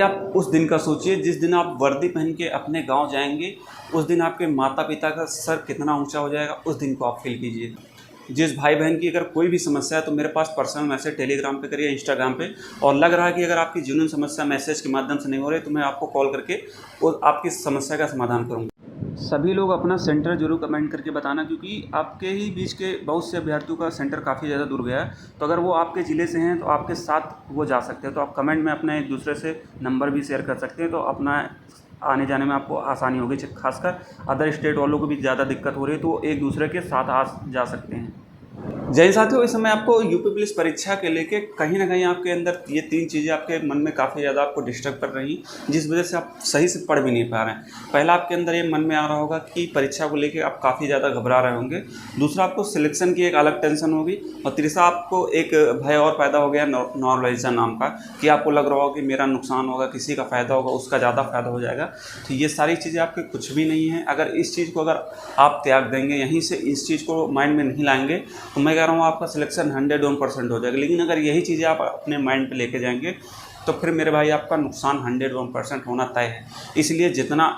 आप उस दिन का सोचिए जिस दिन आप वर्दी पहन के अपने गांव जाएंगे, उस दिन आपके माता पिता का सर कितना ऊंचा हो जाएगा, उस दिन को आप फील कीजिए। जिस भाई बहन की अगर कोई भी समस्या है तो मेरे पास पर्सनल मैसेज टेलीग्राम पे करिए, इंस्टाग्राम पे। और लग रहा है कि अगर आपकी जेन्युइन समस्या मैसेज के माध्यम से नहीं हो रही तो मैं आपको कॉल करके और आपकी समस्या का समाधान करूँगा। सभी लोग अपना सेंटर जरूर कमेंट करके बताना, क्योंकि आपके ही बीच के बहुत से अभ्यर्थियों का सेंटर काफ़ी ज़्यादा दूर गया है। तो अगर वो आपके ज़िले से हैं तो आपके साथ वो जा सकते हैं। तो आप कमेंट में अपने एक दूसरे से नंबर भी शेयर कर सकते हैं, तो अपना आने जाने में आपको आसानी होगी। खासकर अदर स्टेट वालों को भी ज़्यादा दिक्कत हो रही है तो वो एक दूसरे के साथ आ जा सकते हैं। जय साथियों, इस समय आपको यूपी पुलिस परीक्षा के लेके कहीं ना कहीं आपके अंदर ये 3 चीज़ें आपके मन में काफ़ी ज़्यादा आपको डिस्टर्ब कर रही, जिस वजह से आप सही से पढ़ भी नहीं पा रहे हैं। पहला, आपके अंदर ये मन में आ रहा होगा कि परीक्षा को लेके आप काफ़ी ज़्यादा घबरा रहे होंगे। दूसरा, आपको सिलेक्शन की एक अलग टेंशन होगी। और तीसरा, आपको एक भय और पैदा हो गया नॉर्मलाइजेशन नाम का, कि आपको लग रहा होगा कि मेरा नुकसान होगा, किसी का फ़ायदा होगा, उसका ज़्यादा फ़ायदा हो जाएगा। तो ये सारी चीज़ें आपके कुछ भी नहीं है। अगर इस चीज़ को अगर आप त्याग देंगे, यहीं से इस चीज़ को माइंड में नहीं लाएंगे, तो मैं कह रहा हूँ आपका सिलेक्शन 101% हो जाएगा। लेकिन अगर यही चीज़ें आप अपने माइंड पे लेके जाएंगे तो फिर मेरे भाई आपका नुकसान 101% होना तय है। इसलिए जितना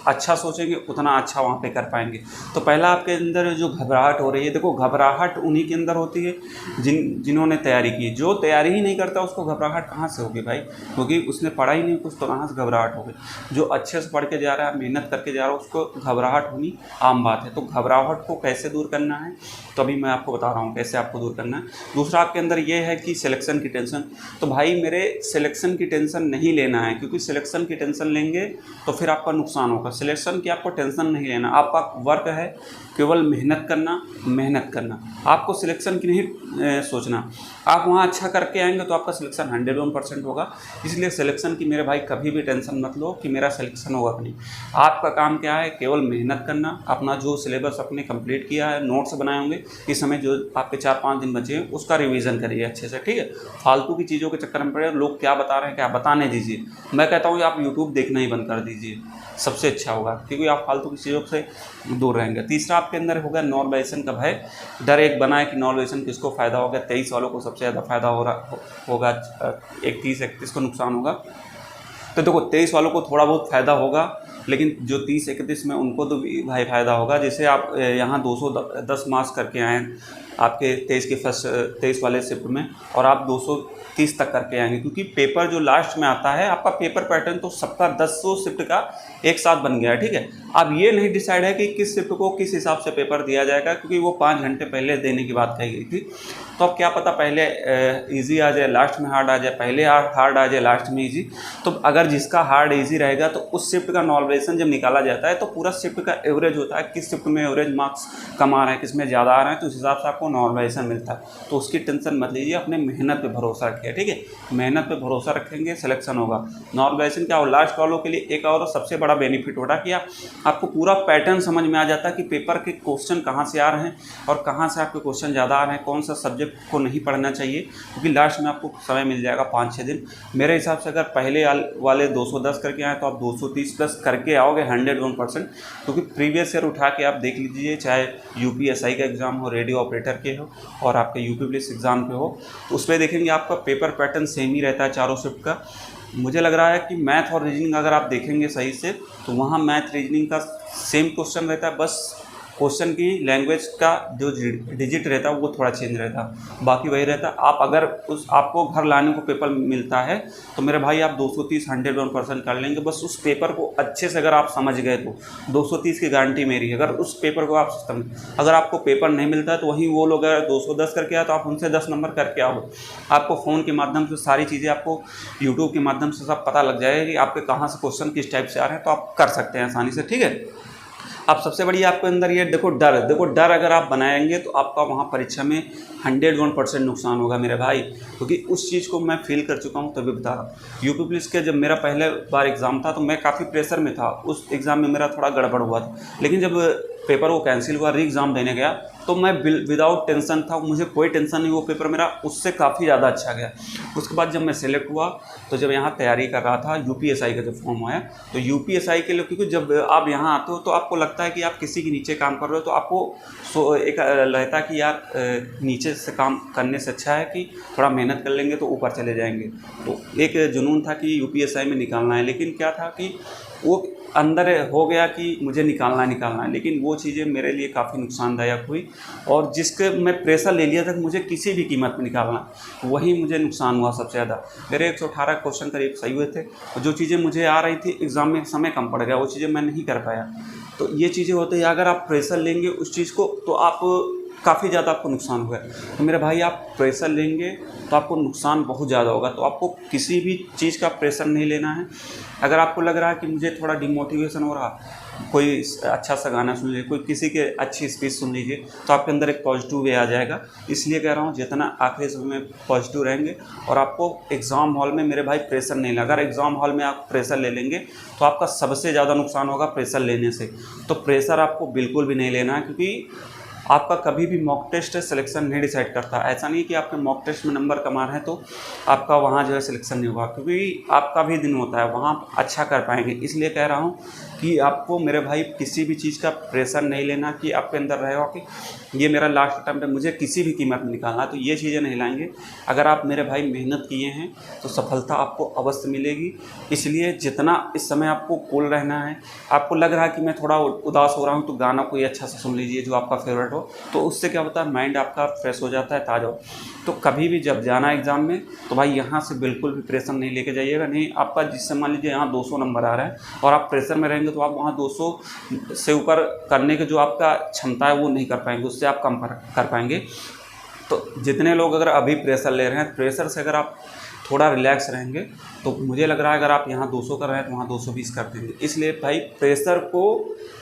अच्छा सोचेंगे उतना अच्छा वहाँ पे कर पाएंगे। तो पहला, आपके अंदर जो घबराहट हो रही है, देखो घबराहट उन्हीं के अंदर होती है जिन्होंने तैयारी की। जो तैयारी ही नहीं करता उसको घबराहट कहाँ से होगी भाई, क्योंकि उसने पढ़ा ही नहीं कुछ, तो कहाँ से घबराहट होगी। जो अच्छे से पढ़ के जा रहा है, मेहनत करके जा रहा है, उसको घबराहट होनी आम बात है। तो घबराहट को कैसे दूर करना है, तो अभी मैं आपको बता रहा हूँ कैसे आपको दूर करना है। दूसरा, आपके अंदर ये है कि सिलेक्शन की टेंशन। तो भाई मेरे सिलेक्शन की टेंशन नहीं लेना है, क्योंकि सिलेक्शन की टेंशन लेंगे तो फिर आपका नुकसान होगा। सिलेक्शन की आपको टेंशन नहीं लेना, आपका वर्क है केवल मेहनत करना। आपको सिलेक्शन की नहीं सोचना। आप वहाँ अच्छा करके आएंगे तो आपका सिलेक्शन 101% होगा। इसलिए सिलेक्शन की मेरे भाई कभी भी टेंशन मत लो कि मेरा सिलेक्शन होगा कि नहीं। आपका काम क्या है, केवल मेहनत करना। अपना जो सिलेबस आपने कंप्लीट किया है, नोट्स बनाए होंगे, इस समय जो आपके 4-5 दिन बचे हैं उसका रिवीजन करिए अच्छे से, ठीक है। फालतू की चीज़ों के चक्कर में पड़े, लोग क्या बता रहे हैं क्या बताने दीजिए। मैं कहता हूँ आप यूट्यूब देखना ही बंद कर दीजिए, सबसे अच्छा होगा, क्योंकि आप फालतू की चीज़ों से दूर रहेंगे। तीसरा, आपके अंदर होगा नॉर्मलाइजेशन का भय। डर एक बना है कि नॉर्मलाइजेशन किसको फ़ायदा होगा। 23 वालों को सबसे ज़्यादा फ़ायदा होगा, 31 को नुकसान होगा। तो देखो 23 वालों को थोड़ा बहुत फ़ायदा होगा, लेकिन जो 30-31 में उनको तो भी भाई फ़ायदा होगा। जैसे आप यहाँ 210 मार्क्स करके आए आपके 23 वाले शिफ्ट में, और आप 230 तक करके आएंगे, क्योंकि पेपर जो लास्ट में आता है आपका पेपर पैटर्न तो सबका 10 शिफ्ट का एक साथ बन गया है, ठीक है। अब ये नहीं डिसाइड है कि किस शिफ्ट को किस हिसाब से पेपर दिया जाएगा, क्योंकि वो 5 घंटे पहले देने की बात कही गई थी। तो अब क्या पता पहले इजी आ जाए, लास्ट में हार्ड आ जाए, पहले हार्ड आ जाए, लास्ट में इजी। तो अगर जिसका हार्ड इजी रहेगा तो उस शिफ्ट का नॉर्मलाइजेशन जब निकाला जाता है तो पूरा शिफ्ट का एवरेज होता है, किस शिफ्ट में एवरेज मार्क्स कम आ रहे हैं, किस में ज़्यादा आ रहे हैं, तो उस हिसाब से आपको नॉर्मलाइजेशन मिलता है। तो उसकी टेंशन मत लीजिए, अपने मेहनत पे भरोसा रखिए, ठीक है। मेहनत पे भरोसा रखेंगे, सिलेक्शन होगा। नॉर्मलाइजेशन क्या हो, लास्ट वालों के लिए एक और सबसे बड़ा बेनिफिट होता है कि आपको पूरा पैटर्न समझ में आ जाता है कि पेपर के क्वेश्चन कहाँ से आ रहे हैं और कहाँ से आपके क्वेश्चन ज़्यादा आ रहे हैं, कौन सा सब्जेक्ट को नहीं पढ़ना चाहिए, क्योंकि लास्ट में आपको समय मिल जाएगा 5-6 दिन। मेरे हिसाब से अगर पहले वाले 210 करके आए तो आप 230 प्लस करके आओगे 101%, क्योंकि प्रीवियस ईयर उठा के आप देख लीजिए, चाहे यूपीएसआई का एग्ज़ाम हो, रेडियो ऑपरेटर के हो, और आपके यूपी पुलिस एग्ज़ाम पे हो, तो उसमें देखेंगे आपका पेपर पैटर्न सेम ही रहता है चारों शिफ्ट का। मुझे लग रहा है कि मैथ और रीजनिंग अगर आप देखेंगे सही से तो वहाँ मैथ रीजनिंग का सेम क्वेश्चन रहता है, बस क्वेश्चन की लैंग्वेज का जो डिजिट रहता है वो थोड़ा चेंज रहता है, बाकी वही रहता है। आप अगर आपको घर लाने को पेपर मिलता है तो मेरे भाई आप 230 101% कर लेंगे। बस उस पेपर को अच्छे से अगर आप समझ गए तो 230 की गारंटी मेरी है। अगर उस पेपर को आप अगर आपको पेपर नहीं मिलता है तो वहीं वो लोग अगर 210 करके आए तो आप उनसे 10 नंबर करके आओ। आपको फ़ोन के माध्यम से सारी चीज़ें, आपको यूट्यूब के माध्यम से सब पता लग जाएगा कि आपके कहाँ से क्वेश्चन किस टाइप से आ रहे हैं, तो आप कर सकते हैं आसानी से, ठीक है। अब सबसे बड़ी आपके अंदर ये देखो डर अगर आप बनाएंगे तो आपका वहाँ परीक्षा में 101% नुकसान होगा मेरे भाई, क्योंकि उस चीज़ को मैं फील कर चुका हूँ, तभी बता रहा हूँ। यूपी पुलिस के जब मेरा पहले बार एग्ज़ाम था तो मैं काफ़ी प्रेशर में था, उस एग्ज़ाम में मेरा थोड़ा गड़बड़ हुआ था। लेकिन जब पेपर वो कैंसिल हुआ, री एग्ज़ाम देने गया तो मैं विदाउट टेंशन था, मुझे कोई टेंशन नहीं, वो पेपर मेरा उससे काफ़ी ज़्यादा अच्छा गया। उसके बाद जब मैं सेलेक्ट हुआ तो जब यहाँ तैयारी कर रहा था यूपीएसआई का जब फॉर्म आया, तो यूपीएसआई के लिए, क्योंकि जब आप यहाँ आते हो तो आपको लगता है कि आप किसी के नीचे काम कर रहे हो, तो आपको एक रहता है कि यार नीचे से काम करने से अच्छा है कि थोड़ा मेहनत कर लेंगे तो ऊपर चले जाएंगे। तो एक जुनून था कि यूपीएसआई में निकालना है, लेकिन क्या था कि वो अंदर हो गया कि मुझे निकालना है, लेकिन वो चीज़ें मेरे लिए काफ़ी नुकसानदायक हुई। और जिसके मैं प्रेशर ले लिया था कि मुझे किसी भी कीमत में निकालना, वही मुझे नुकसान हुआ सबसे ज़्यादा। मेरे 118 क्वेश्चन करीब सही हुए थे, और जो चीज़ें मुझे आ रही थी एग्ज़ाम में समय कम पड़ गया, वो चीज़ें मैं नहीं कर पाया। तो ये चीज़ें होती हैं, अगर आप प्रेशर लेंगे उस चीज़ को तो आप काफ़ी ज़्यादा आपको नुकसान होगा। तो मेरे भाई, आप प्रेशर लेंगे तो आपको नुकसान बहुत ज़्यादा होगा। तो आपको किसी भी चीज़ का प्रेशर नहीं लेना है। अगर आपको लग रहा है कि मुझे थोड़ा डिमोटिवेशन हो रहा, कोई अच्छा सा गाना सुन लीजिए, कोई किसी के अच्छी स्पीच सुन लीजिए, तो आपके अंदर एक पॉजिटिव वे आ जाएगा। इसलिए कह रहा हूँ, जितना आखिरी समय में पॉजिटिव रहेंगे, और आपको एग्ज़ाम हॉल में मेरे भाई प्रेशर नहीं लगा। अगर एग्ज़ाम हॉल में आप प्रेशर ले लेंगे तो आपका सबसे ज़्यादा नुकसान होगा प्रेशर लेने से। तो प्रेशर आपको बिल्कुल भी नहीं लेना है, क्योंकि आपका कभी भी मॉक टेस्ट सिलेक्शन नहीं डिसाइड करता। ऐसा नहीं कि आपके मॉक टेस्ट में नंबर कम आ रहे हैं तो आपका वहाँ जो है सिलेक्शन नहीं होगा, क्योंकि आपका भी दिन होता है, वहाँ अच्छा कर पाएंगे। इसलिए कह रहा हूँ कि आपको मेरे भाई किसी भी चीज़ का प्रेशर नहीं लेना कि आपके अंदर रहेगा कि ये मेरा लास्ट अटैम्प्ट है, मुझे किसी भी कीमत में निकालना है, तो ये चीज़ें नहीं लाएंगे। अगर आप मेरे भाई मेहनत किए हैं तो सफलता आपको अवश्य मिलेगी। इसलिए जितना इस समय आपको कूल रहना है, आपको लग रहा है कि मैं थोड़ा उदास हो रहा हूँ, तो गाना कोई अच्छा सा सुन लीजिए जो आपका फेवरेट हो, तो उससे क्या होता है, माइंड आपका फ्रेश हो जाता है, ताज़ा हो। तो कभी भी जब जाना है एग्ज़ाम में तो भाई यहाँ से बिल्कुल भी प्रेशर नहीं लेके जाइएगा। नहीं, आपका जिससे मान लीजिए यहाँ 200 नंबर आ रहा है और आप प्रेशर में रहेंगे तो आप वहाँ 200 से ऊपर करने के जो आपका क्षमता है वो नहीं कर पाएंगे, उससे आप कम कर पाएंगे। तो जितने लोग अगर अभी प्रेशर ले रहे हैं, प्रेशर से अगर आप थोड़ा रिलैक्स रहेंगे तो मुझे लग रहा है अगर आप यहाँ 200 कर रहे हैं तो वहाँ 220 कर देंगे। इसलिए भाई प्रेशर को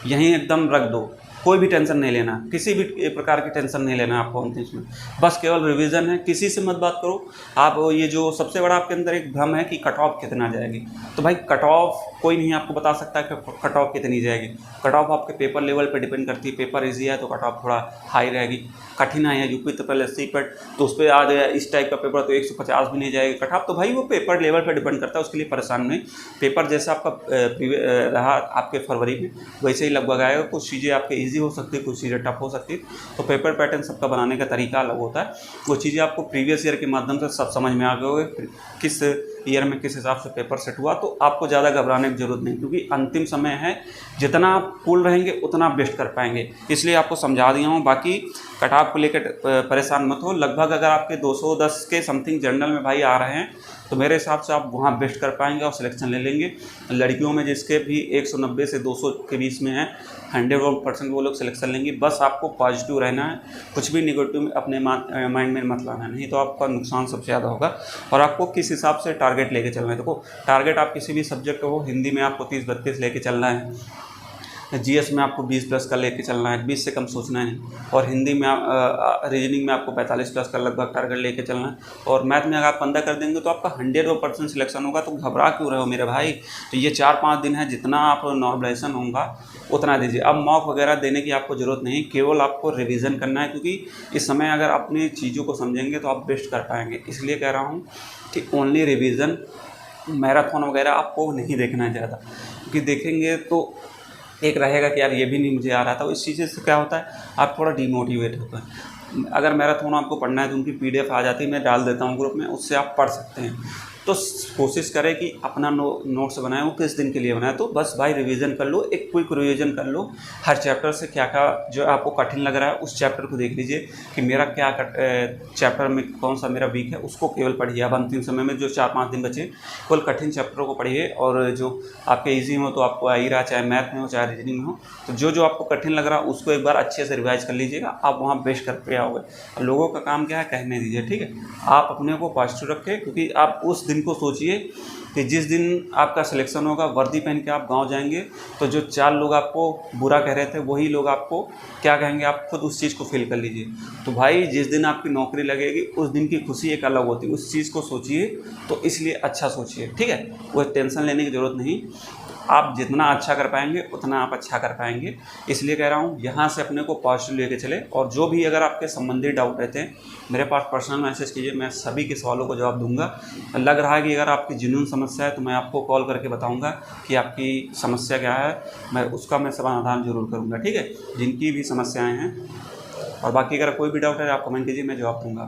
यहीं एकदम रख दो, कोई भी टेंशन नहीं लेना, किसी भी प्रकार की टेंशन नहीं लेना आपको अंतिम में। बस केवल रिवीजन है, किसी से मत बात करो आप। ये जो सबसे बड़ा आपके अंदर एक भ्रम है कि कट ऑफ कितना जाएगी, तो भाई कट ऑफ कोई नहीं आपको बता सकता कि कट ऑफ कितनी जाएगी। कट ऑफ आपके पेपर लेवल पे डिपेंड करती है। पेपर ईजी है तो कट ऑफ थोड़ा हाई रहेगी, कठिन है यूपी ट्रिपल एस सी पेट तो उस पर आ गया इस टाइप का पेपर तो 150 भी नहीं जाएगी कट ऑफ। तो भाई वो पेपर लेवल पर डिपेंड करता है, उसके लिए परेशान नहीं। पेपर जैसा आपका रहा आपके फरवरी में वैसे ही लगभग आएगा। कुछ चीज़ें आपके ईजी हो सकती है, कुछ चीज़ें टफ हो सकती है। तो पेपर पैटर्न सबका बनाने का तरीका अलग होता है। वो चीज़ें आपको प्रीवियस ईयर के माध्यम से सब समझ में आ गए होंगे, किस ईयर में किस हिसाब से पेपर सेट हुआ। तो आपको ज़्यादा घबराने की जरूरत नहीं, क्योंकि अंतिम समय है, जितना आप कूल रहेंगे उतना बेस्ट कर पाएंगे। इसलिए आपको समझा दिया हूँ। बाकी कट ऑफ को लेकर परेशान मत हो। लगभग अगर आपके 210 के समथिंग जनरल में भाई आ रहे हैं तो मेरे हिसाब से आप वहाँ बेस्ट कर पाएंगे और सिलेक्शन ले लेंगे। लड़कियों में जिसके भी 190 से 200 के बीच में है 100% वो लोग सिलेक्शन लेंगे। बस आपको पॉजिटिव रहना है, कुछ भी निगेटिव अपने माइंड में मत लाना है, नहीं तो आपका नुकसान सबसे ज़्यादा होगा। और आपको किस हिसाब से टारगेट लेके चलना है, देखो टारगेट आप किसी भी सब्जेक्ट हो, हिंदी में आपको 30-32 लेके चलना है, जीएस में आपको 20+ का लेके चलना है, 20 से कम सोचना है, और हिंदी में रीजनिंग में आपको 45+ का लगभग टारगेट लेके चलना है, और मैथ में अगर आप 15 कर देंगे तो आपका 100% सिलेक्शन होगा। तो घबरा क्यों रहे हो मेरे भाई। तो ये 4-5 दिन है, जितना आप नॉर्मलाइजेशन होगा उतना दीजिए। अब मॉक वगैरह देने की आपको ज़रूरत नहीं, केवल आपको रिविज़न करना है, क्योंकि इस समय अगर अपनी चीज़ों को समझेंगे तो आप बेस्ट कर पाएंगे। इसलिए कह रहा हूँ कि ओनली रिविज़न, मैराथन वगैरह आपको नहीं देखना है ज़्यादा, क्योंकि देखेंगे तो एक रहेगा कि यार ये भी नहीं मुझे आ रहा था। इस चीज़ से क्या होता है, आप थोड़ा डिमोटिवेट होते हैं। अगर मैराथन आपको पढ़ना है तो उनकी PDF आ जाती है, मैं डाल देता हूँ ग्रुप में, उससे आप पढ़ सकते हैं। तो कोशिश करें कि अपना नोट्स बनाएं, वो किस दिन के लिए बनाएं। तो बस भाई रिवीजन कर लो, एक क्विक रिवीजन कर लो हर चैप्टर से। क्या क्या जो आपको कठिन लग रहा है उस चैप्टर को देख लीजिए कि मेरा क्या चैप्टर में कौन सा मेरा वीक है, उसको केवल पढ़िए। अब अंतिम समय में जो 4-5 दिन बचे केवल कठिन चैप्टरों को पढ़िए, और जो आपके ईजी हो तो आपको आ ही रहा, चाहे मैथ में हो चाहे रीजनिंग में हो, तो जो आपको कठिन लग रहा है उसको एक बार अच्छे से रिवाइज कर लीजिएगा, आप वहाँ बेस्ट कर पे आओगे। लोगों का काम क्या है, कहने दीजिए, ठीक है। आप अपने को पॉजिटिव रखें, क्योंकि आप उस दिन को सोचिए कि जिस दिन आपका सिलेक्शन होगा, वर्दी पहन के आप गांव जाएंगे तो जो 4 लोग आपको बुरा कह रहे थे वही लोग आपको क्या कहेंगे, आप खुद उस चीज़ को फील कर लीजिए। तो भाई जिस दिन आपकी नौकरी लगेगी उस दिन की खुशी एक अलग होती है, उस चीज़ को सोचिए। तो इसलिए अच्छा सोचिए, ठीक है। वो टेंशन लेने की ज़रूरत नहीं। आप जितना अच्छा कर पाएंगे उतना आप अच्छा कर पाएंगे। इसलिए कह रहा हूँ यहाँ से अपने को पॉजिटिव लेके चले। और जो भी अगर आपके संबंधित डाउट रहते हैं मेरे पास पर्सनल मैसेज कीजिए, मैं सभी के सवालों को जवाब दूंगा। लग रहा है कि अगर आपकी जेन्युइन समस्या है तो मैं आपको कॉल करके बताऊंगा कि आपकी समस्या क्या है, मैं समाधान जरूर करूंगा। ठीक है, जिनकी भी समस्याएं हैं। और बाकी अगर कोई भी डाउट है आप कमेंट कीजिए, मैं जवाब दूंगा।